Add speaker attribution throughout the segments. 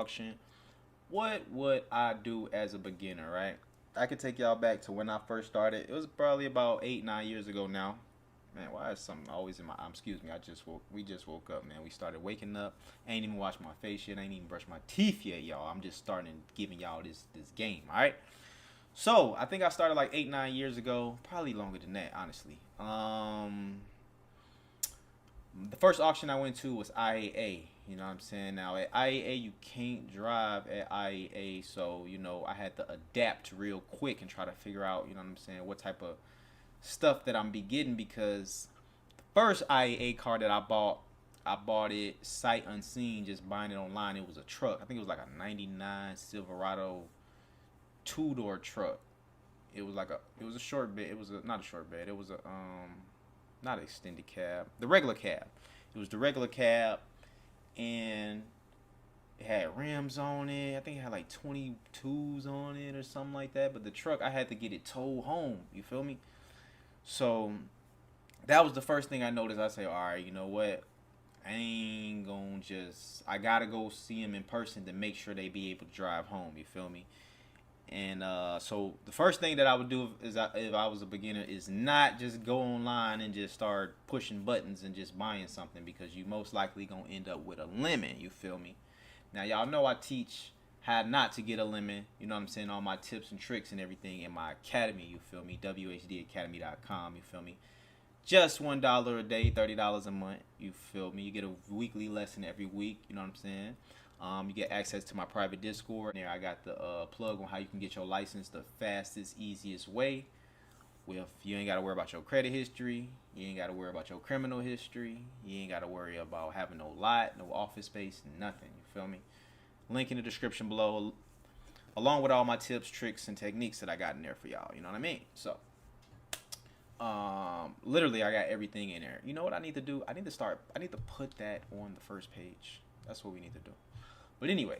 Speaker 1: auction, what would I do as a beginner, right? I could take y'all back to when I first started. It was probably about 8, 9 years ago now. Man, why is something always in my excuse me, we just woke up, man. We started waking up. I ain't even washed my face yet. I ain't even brushed my teeth yet, y'all. I'm just starting giving y'all this game, alright? So I think I started like 8, 9 years ago. Probably longer than that, honestly. The first auction I went to was IAA. You know what I'm saying? Now at IAA you can't drive at IAA, so I had to adapt real quick and try to figure out, what I'm saying, what type of stuff that I'm be getting, because the first IAA car that I bought it sight unseen, just buying it online. It was a truck. I think it was like a '99 Silverado two-door truck. It was a short bed. It was not a short bed. It was a not an extended cab, the regular cab. It was the regular cab, and it had rims on it. I think it had like 22s on it or something like that. But the truck, I had to get it towed home. You feel me? So that was the first thing I noticed. I say, all right, you know what? I ain't gonna just. I gotta go see them in person to make sure they be able to drive home. You feel me? And so the first thing that I would do if I was a beginner is not just go online and just start pushing buttons and just buying something, because you most likely gonna end up with a lemon. You feel me? Now y'all know I teach how not to get a lemon. You know what I'm saying? All my tips and tricks and everything in my academy. You feel me? whdacademy.com. You feel me? Just $1 a day, $30 a month. You feel me? You get a weekly lesson every week. You know what I'm saying? You get access to my private Discord. There I got the plug on how you can get your license the fastest, easiest way. With you ain't got to worry about your credit history. You ain't got to worry about your criminal history. You ain't got to worry about having no lot, no office space, nothing. You feel me? Link in the description below, along with all my tips, tricks, and techniques that I got in there for y'all. You know what I mean? So, literally, I got everything in there. You know what I need to do? I need to put that on the first page. That's what we need to do. But anyway,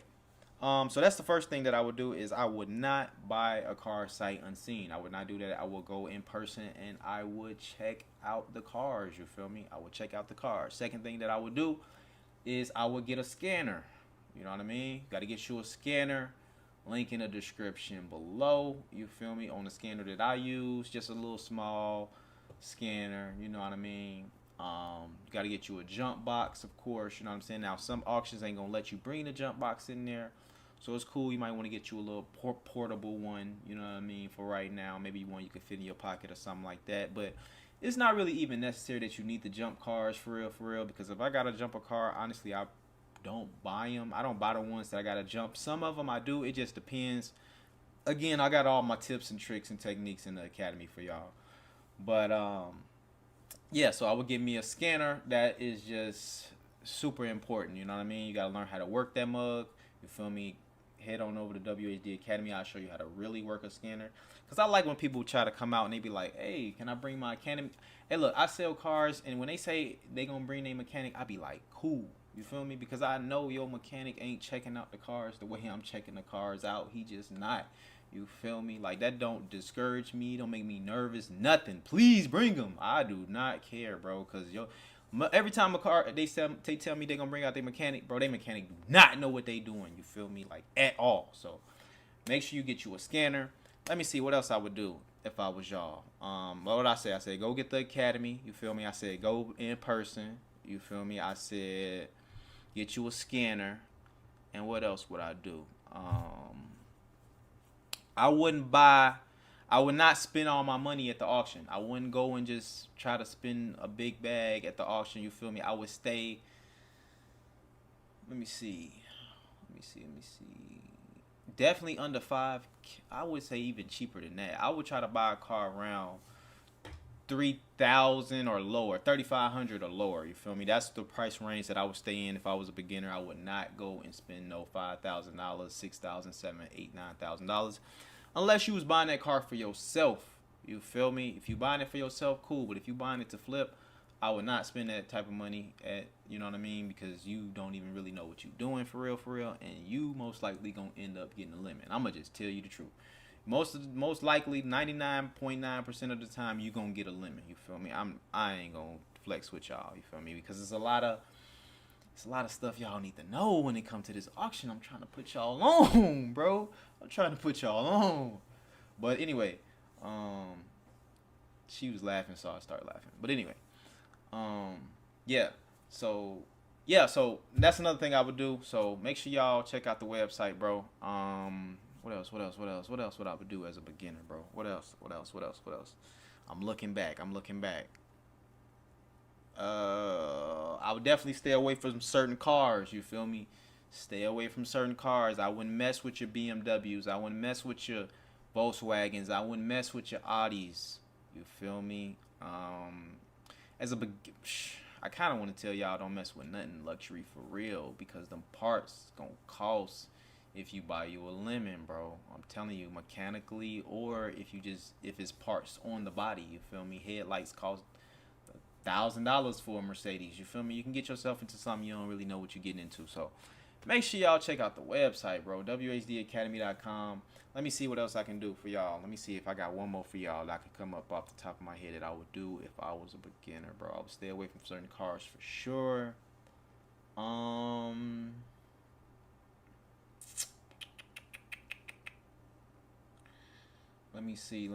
Speaker 1: so that's the first thing that I would do is I would not buy a car sight unseen. I would not do that. I will go in person and I would check out the cars. You feel me? I would check out the cars. Second thing that I would do is I would get a scanner. You know what I mean? Got to get you a scanner. Link in the description below. You feel me? On the scanner that I use, just a little small scanner. You know what I mean? You got to get you a jump box, of course. You know what I'm saying? Now, some auctions ain't going to let you bring the jump box in there. So it's cool. You might want to get you a little portable one. You know what I mean? For right now. Maybe one you could fit in your pocket or something like that. But it's not really even necessary that you need the jump cars for real. Because if I got to jump a car, honestly, I don't buy them. I don't buy the ones that I got to jump. Some of them I do. It just depends. Again, I got all my tips and tricks and techniques in the academy for y'all. But, yeah, so I would get me a scanner. That is just super important. You know what I mean? You got to learn how to work that mug. You feel me? Head on over to WHD Academy. I'll show you how to really work a scanner. Because I like when people try to come out and they be like, hey, can I bring my academy? Hey, look, I sell cars. And when they say they going to bring their mechanic, I be like, cool. You feel me? Because I know your mechanic ain't checking out the cars the way I'm checking the cars out. He just not. You feel me? Like, that don't discourage me, don't make me nervous, nothing. Please bring them. I do not care, bro, because every time a car, they tell me they going to bring out their mechanic, bro, their mechanic do not know what they doing, you feel me? Like, at all. So, make sure you get you a scanner. Let me see what else I would do if I was y'all. What would I say? I said, go get the academy, you feel me? I said, go in person, you feel me? I said, get you a scanner. And what else would I do? I would not spend all my money at the auction. I wouldn't go and just try to spend a big bag at the auction, you feel me? I would stay, let me see. Definitely under five. I would say even cheaper than that. I would try to buy a car around 3,000 or lower, 3,500 or lower. You feel me? That's the price range that I would stay in if I was a beginner. I would not go and spend no $5,000, $6,000, $7,000, $8,000, $9,000, unless you was buying that car for yourself. You feel me? If you buying it for yourself, cool. But if you buying it to flip, I would not spend that type of money at, you know what I mean? Because you don't even really know what you're doing for real, and you most likely gonna end up getting a lemon. I'm gonna just tell you the truth. Most likely 99.9% of the time you gonna get a lemon. You feel me? I ain't gonna flex with y'all. You feel me? Because there's a lot of It's a lot of stuff y'all need to know when it comes to this auction. I'm trying to put y'all on, bro. I'm trying to put y'all on. But anyway, she was laughing, so I started laughing. But anyway, yeah. So that's another thing I would do. So make sure y'all check out the website, bro. What else? What I would do as a beginner, bro? What else? I'm looking back. I would definitely stay away from certain cars. You feel me? Stay away from certain cars. I wouldn't mess with your BMWs. I wouldn't mess with your Volkswagens. I wouldn't mess with your Audis. You feel me? As a I kind of want to tell y'all don't mess with nothing luxury for real, because them parts gonna cost if you buy you a lemon, bro. I'm telling you, mechanically, or if it's parts on the body. You feel me? Headlights cost $1,000 for a Mercedes. You feel me? You can get yourself into something you don't really know what you're getting into. So make sure y'all check out the website, bro. whdacademy.com. Let me see what else I can do for y'all. Let me see if I got one more for y'all that I could come up off the top of my head that I would do if I was a beginner, bro. I would stay away from certain cars for sure. Let me see.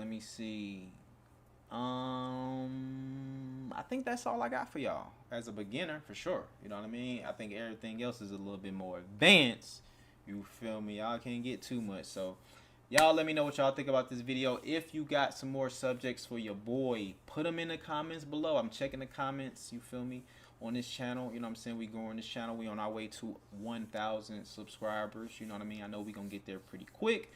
Speaker 1: I think that's all I got for y'all as a beginner, for sure. You know what I mean? I think everything else is a little bit more advanced. You feel me? Y'all can't get too much. So y'all let me know what y'all think about this video. If you got some more subjects for your boy, put them in the comments below. I'm checking the comments, you feel me, on this channel. You know what I'm saying? We growing this channel. We on our way to 1,000 subscribers. You know what I mean? I know we gonna get there pretty quick.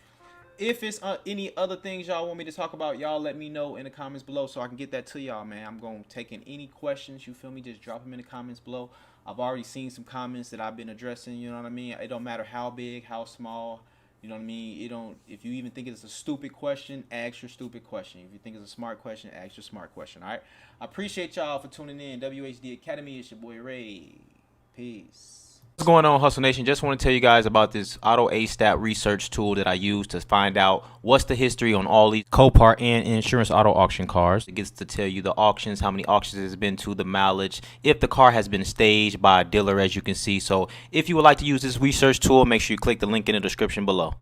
Speaker 1: If it's any other things y'all want me to talk about, y'all let me know in the comments below so I can get that to y'all, man. I'm going to take in any questions, you feel me? Just drop them in the comments below. I've already seen some comments that I've been addressing, you know what I mean? It don't matter how big, how small, you know what I mean? If you even think it's a stupid question, ask your stupid question. If you think it's a smart question, ask your smart question, all right? I appreciate y'all for tuning in. WHD Academy, it's your boy Ray. Peace. What's going on, Hustle Nation? Just want to tell you guys about this Auto A-Stat research tool that I use to find out what's the history on all these Copart and insurance auto auction cars. It gets to tell you the auctions, how many auctions it's been to, the mileage, if the car has been staged by a dealer, as you can see. So if you would like to use this research tool, make sure you click the link in the description below.